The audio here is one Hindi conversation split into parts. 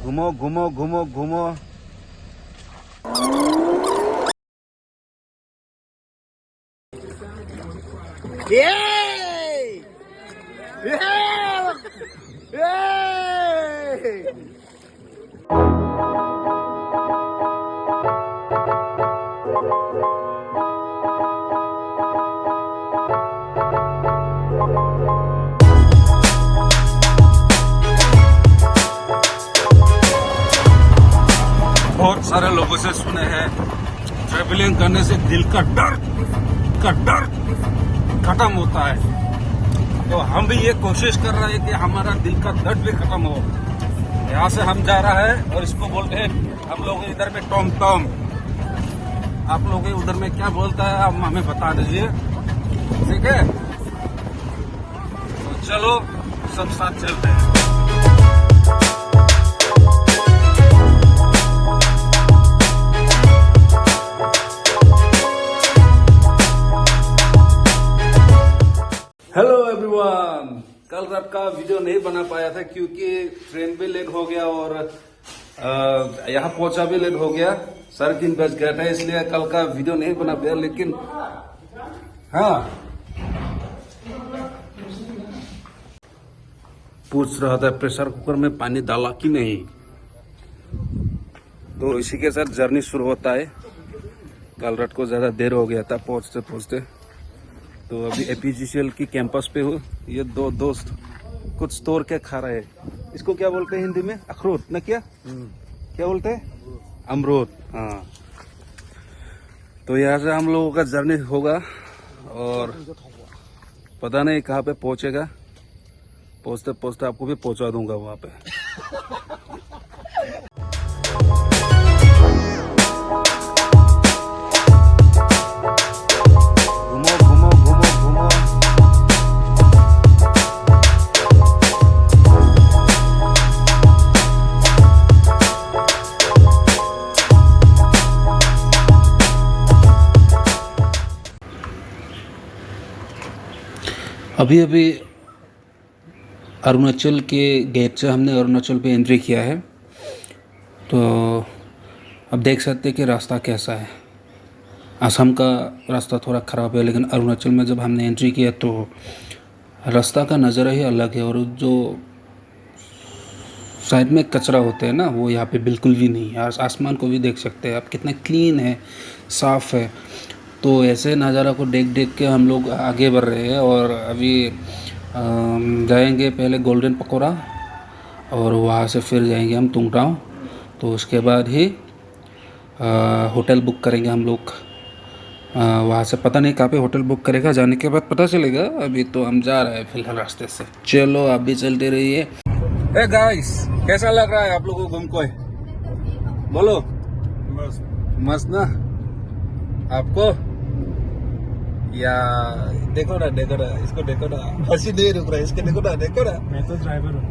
घूमो घूमो घूमो घूमो। बहुत सारे लोगों से सुने हैं ट्रैवलिंग करने से दिल का दर्द खत्म होता है। तो हम भी ये कोशिश कर रहे हैं कि हमारा दिल का दर्द भी खत्म हो। यहाँ से हम जा रहा है और इसको बोलते हैं हम लोग इधर में टॉम टॉम। आप लोग उधर में क्या बोलता है आप हमें बता दीजिए, ठीक है? तो चलो सब साथ चलते हैं। हेलो एवरीवन, कल रात का वीडियो नहीं बना पाया था क्योंकि ट्रेन भी लेट हो गया और यहाँ पहुंचा भी लेट हो गया। 3:30 बज गया था, इसलिए कल का वीडियो नहीं बना पाया। लेकिन हाँ, पूछ रहा था प्रेशर कुकर में पानी डाला कि नहीं। तो इसी के साथ जर्नी शुरू होता है। कल रात को ज्यादा देर हो गया था पहुंचते पहुंचते। तो अभी एपीजीसीएल की कैंपस पे हो। ये दो दोस्त कुछ तोड़ के खा रहे हैं। इसको क्या बोलते हैं हिंदी में? अखरोट ना? क्या बोलते हैं? अमरूद। हाँ, तो यहाँ से हम लोगों का जर्नी होगा और पता नहीं कहाँ पे पहुंचेगा। पहुंचते पहुंचते आपको भी पहुंचा दूंगा वहाँ पे। अभी अभी अरुणाचल के गेट से हमने अरुणाचल पे एंट्री किया है। तो अब देख सकते हैं कि रास्ता कैसा है। असम का रास्ता थोड़ा ख़राब है, लेकिन अरुणाचल में जब हमने एंट्री किया तो रास्ता का नज़ारा ही अलग है। और जो साइड में कचरा होते हैं ना, वो यहाँ पे बिल्कुल भी नहीं है। आसमान को भी देख सकते हैं आप, कितना क्लीन है, साफ़ है। तो ऐसे नज़ारा को देख देख के हम लोग आगे बढ़ रहे हैं। और अभी जाएंगे पहले गोल्डन पकोड़ा और वहाँ से फिर जाएंगे हम तुंगटाओ। तो उसके बाद ही होटल बुक करेंगे हम लोग। वहाँ से पता नहीं कहाँ पे होटल बुक करेगा, जाने के बाद पता चलेगा। अभी तो हम जा रहे हैं फिलहाल रास्ते से। चलो आप भी चलते रहिए। हे गाइस, कैसा लग रहा है आप लोगों को घूम को? बोलो। मस्त ना आपको? या देखो ना इसको देखो ना, हंसी नहीं रुक रहा है इसके। देखो ना मैं तो ड्राइवर हूँ।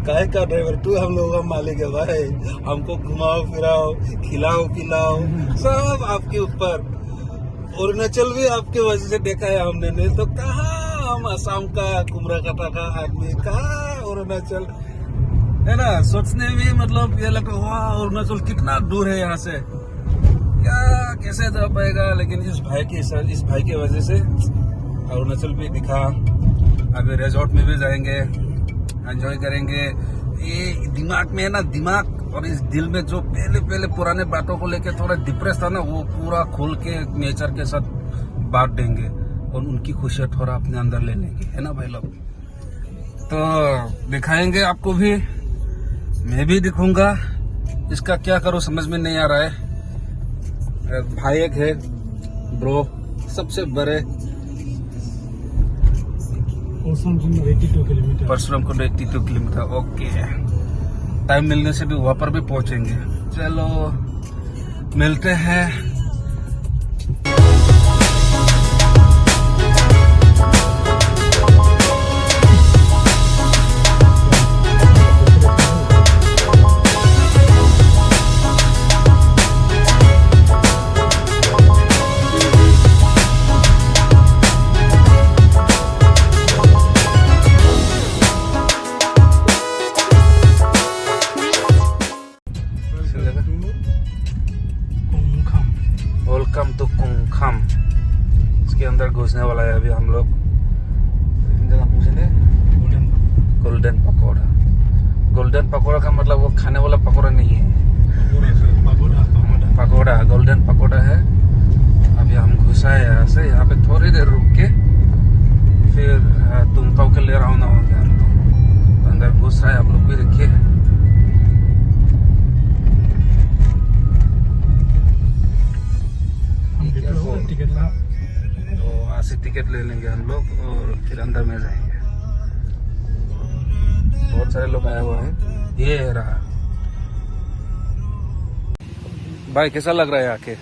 काहे का ड्राइवर? तू हम लोगों का मालिक है भाई। हमको घुमाओ फिराओ, खिलाओ पिलाओ, सब आपके ऊपर। अरुणाचल भी आपके वजह से देखा है हमने। नहीं तो कहाँ हम असम का कुमराकाटा का आदमी, कहाँ अरुणाचल है ना। सोचने में मतलब ये लगता है अरुणाचल कितना दूर है यहाँ से, क्या कैसे जा पाएगा। लेकिन इस भाई की वजह से अरुणाचल भी दिखा। अभी रिजॉर्ट में भी जाएंगे, एंजॉय करेंगे। ये दिमाग में है ना, दिमाग और इस दिल में जो पहले पुराने बातों को लेके थोड़ा डिप्रेस था ना, वो पूरा खोल के नेचर के साथ बांट देंगे और उनकी खुशियाँ थोड़ा अपने अंदर ले लेंगे, है ना भाई लोग। तो दिखाएंगे आपको भी, मैं भी दिखूंगा। इसका क्या करूँ समझ में नहीं आ रहा है। भाई एक है ब्रो, सबसे बड़े परशुराम कुंड 82 किलोमीटर। ओके, टाइम मिलने से भी वहां पर भी पहुंचेंगे। चलो मिलते हैं। हम लोग गोल्डन पकौड़ा। गोल्डन पकौड़ा का मतलब वो खाने वाला पकौड़ा नहीं है, पकौड़ा गोल्डन पकौड़ा है। अभी हम घुसा है यहाँ से, यहाँ पे थोड़ी देर रुक के फिर तुमताव के लिए रवाना हो गया हम तो अंदर घुस रहा है। आप लोग भी देखिए। तो वहाँ से टिकट ले लेंगे हम लोग और फिर अंदर में जाएंगे। बहुत सारे लोग आए हुए हैं। ये रहा भाई, कैसा लग रहा है आके?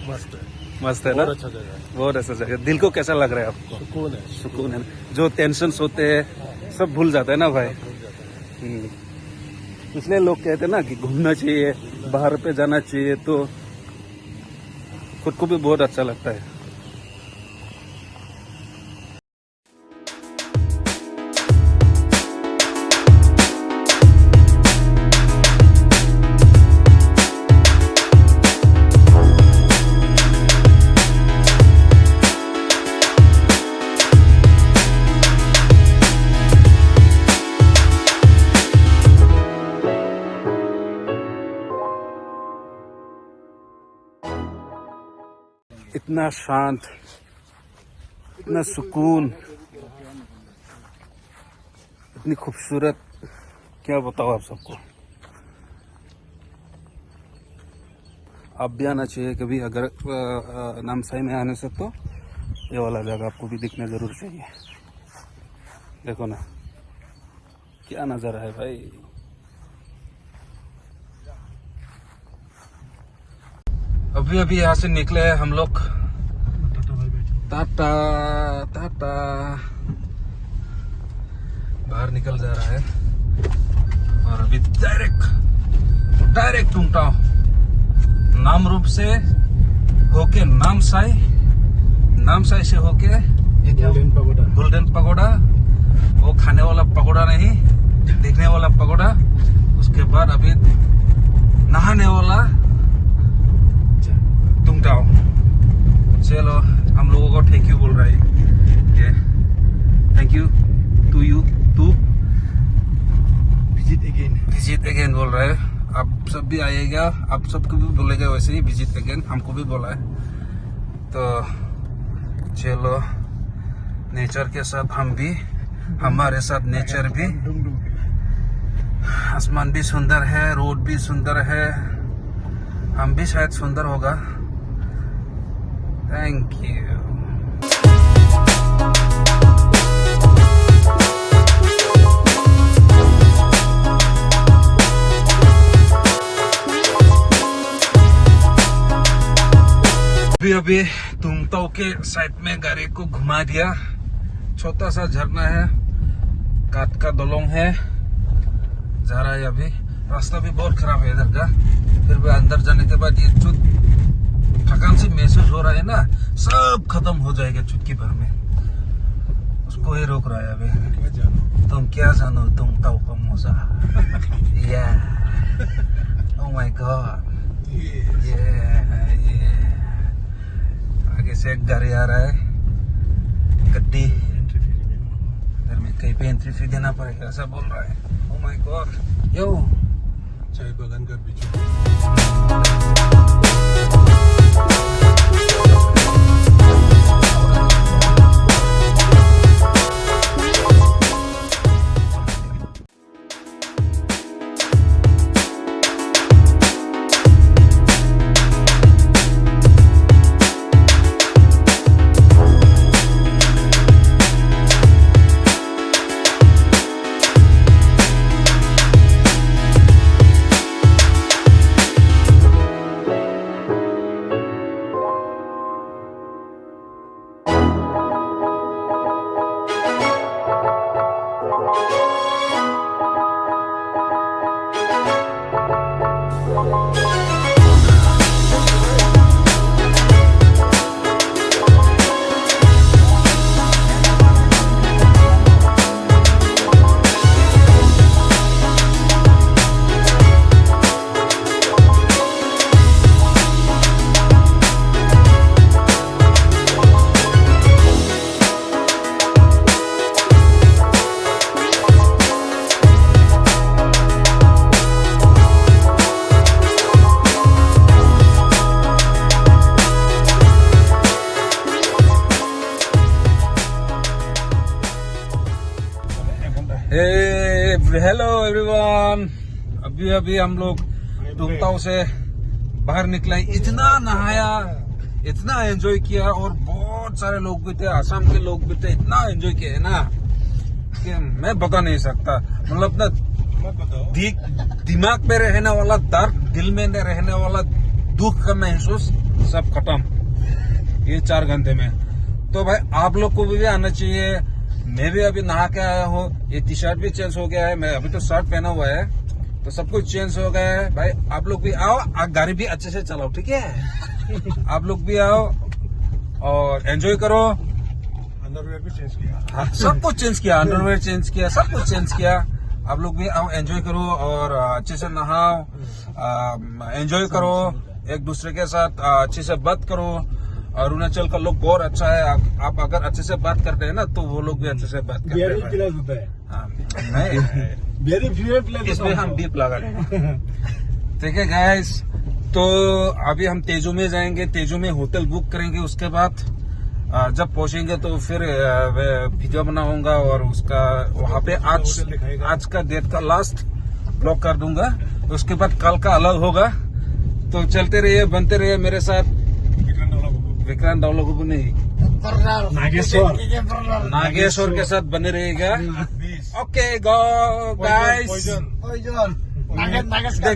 मस्त है, मस्त है ना? बहुत अच्छा जगह है, बहुत अच्छा जगह। दिल को कैसा लग रहा है आपको? सुकून है। सुकून है। जो टेंशन होते हैं सब भूल जाते हैं ना भाई। इसलिए लोग कहते हैं ना कि घूमना चाहिए, बाहर पे जाना चाहिए, तो खुद को भी बहुत अच्छा लगता है। इतना शांत, इतना सुकून, इतनी खूबसूरत, क्या बताओ आप सबको। आप भी आना चाहिए कभी, अगर नामसाई में आने से तो ये वाला जगह आपको भी दिखना जरूर चाहिए। देखो ना क्या नज़ारा है भाई। अभी अभी यहाँ से निकले हैं हम लोग। टाटा टाटा बाहर निकल जा रहा है और अभी डायरेक्ट तुमटाव नामरूप से होके नामसाई से होके गोल्डन पकौड़ा, वो खाने वाला पकौड़ा नहीं, देखने वाला पकौड़ा। उसके बाद अभी नहाने वाला तुमटाव। चलो हम लोगों को थैंक यू बोल रहा है, thank you to you to visit again बोल रहा है। आप सब भी आइएगा, आप सबको भी बोलेगा वैसे ही विजिट अगेन, हमको भी बोला है। तो चलो नेचर के साथ हम भी, हमारे साथ नेचर भी। आसमान भी सुंदर है, रोड भी सुंदर है, हम भी शायद सुंदर होगा। Thank you. अभी तुमताव के साइड में गाड़ी को घुमा दिया। छोटा सा झरना है, काट का दलोंग है, जा रहा है। अभी रास्ता भी बहुत खराब है इधर का। फिर भी अंदर जाने के बाद ये जो थकान से महसूस हो रहा है ना, सब खत्म हो जाएगा चुटकी भर में। उसको ही रोक रहा है अभी। तुम क्या जानो तुमताव का मजा। या ओह माय गॉड, आगे से एक गाड़ी आ रहा है, गड्डी। इधर में कहीं पे एंट्री फी देना पड़ेगा ऐसा बोल रहा है। Oh my God. यो चाय बागान का बीच हेलो एवरीवन, अभी अभी हम लोग टुमताऊ से बाहर निकले, इतना नहाया, इतना एंजॉय किया और बहुत सारे लोग भी थे, आसाम के लोग भी थे, इतना एंजॉय किया है ना कि मैं बता नहीं सकता। मतलब ना दिमाग पे रहने वाला दर्द, दिल में रहने वाला दुख का महसूस सब खत्म ये 4 घंटे में। तो भाई आप लोग को भी आना चाहिए। मैं भी अभी नहा के आया हूँ, ये टी शर्ट भी चेंज हो गया है, मैं अभी तो शर्ट पहना हुआ है, तो सब कुछ चेंज हो गया है। भाई आप लोग भी आओ, गाड़ी भी अच्छे से चलाओ, ठीक है? आप लोग भी आओ और एंजॉय करो। अंडरवेयर भी चेंज किया। हाँ, सब कुछ चेंज किया, अंडरवेयर चेंज किया, सब कुछ चेंज किया। आप लोग भी आओ, एंजॉय करो और अच्छे से नहाओ, एंजॉय करो, एक दूसरे के साथ अच्छे से बात करो। अरुणाचल का लोग बहुत अच्छा है, आप अगर अच्छे से बात करते हैं ना तो वो लोग भी अच्छे से बात करते हैं। होता है। हाँ, नहीं, इसमें हम बीप लगा लेंगे। ठीक है गाइस, तो अभी हम तेजू में जाएंगे, तेजू में होटल बुक करेंगे। उसके बाद जब पहुंचेंगे तो फिर वीडियो बनाऊंगा और उसका वहाँ पे आज का डेट का लास्ट ब्लॉग कर दूंगा। उसके बाद कल का अलग होगा। तो चलते रहिए, बनते रहिए मेरे साथ। विक्रांत डावला को नहीं, नागेश्वर के साथ बने रहेगा। ओके गो गाइस,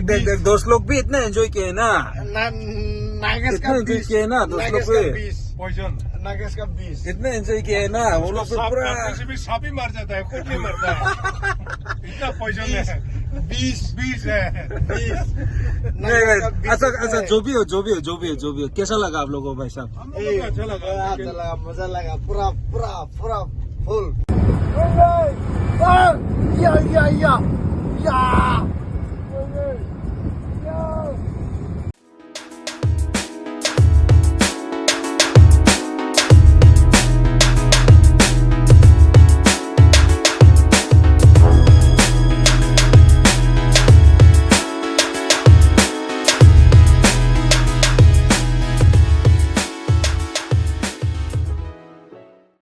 देख दोस्त लोग भी इतना एंजॉय किए ना, इतना एंजॉय किए ना दोस्त लोग भी, नागेश का 20 इतना एंजॉय किए ना वो लोग भी पूरा। भी सांप ही मार जाता है, खुद नहीं मरता है। इतना पॉइजन है। 20 है। 20 अच्छा, जो भी हो, कैसा लगा आप लोगों को भाई साहब? हम लोगों को अच्छा लगा, मजा लगा, पूरा फुल। या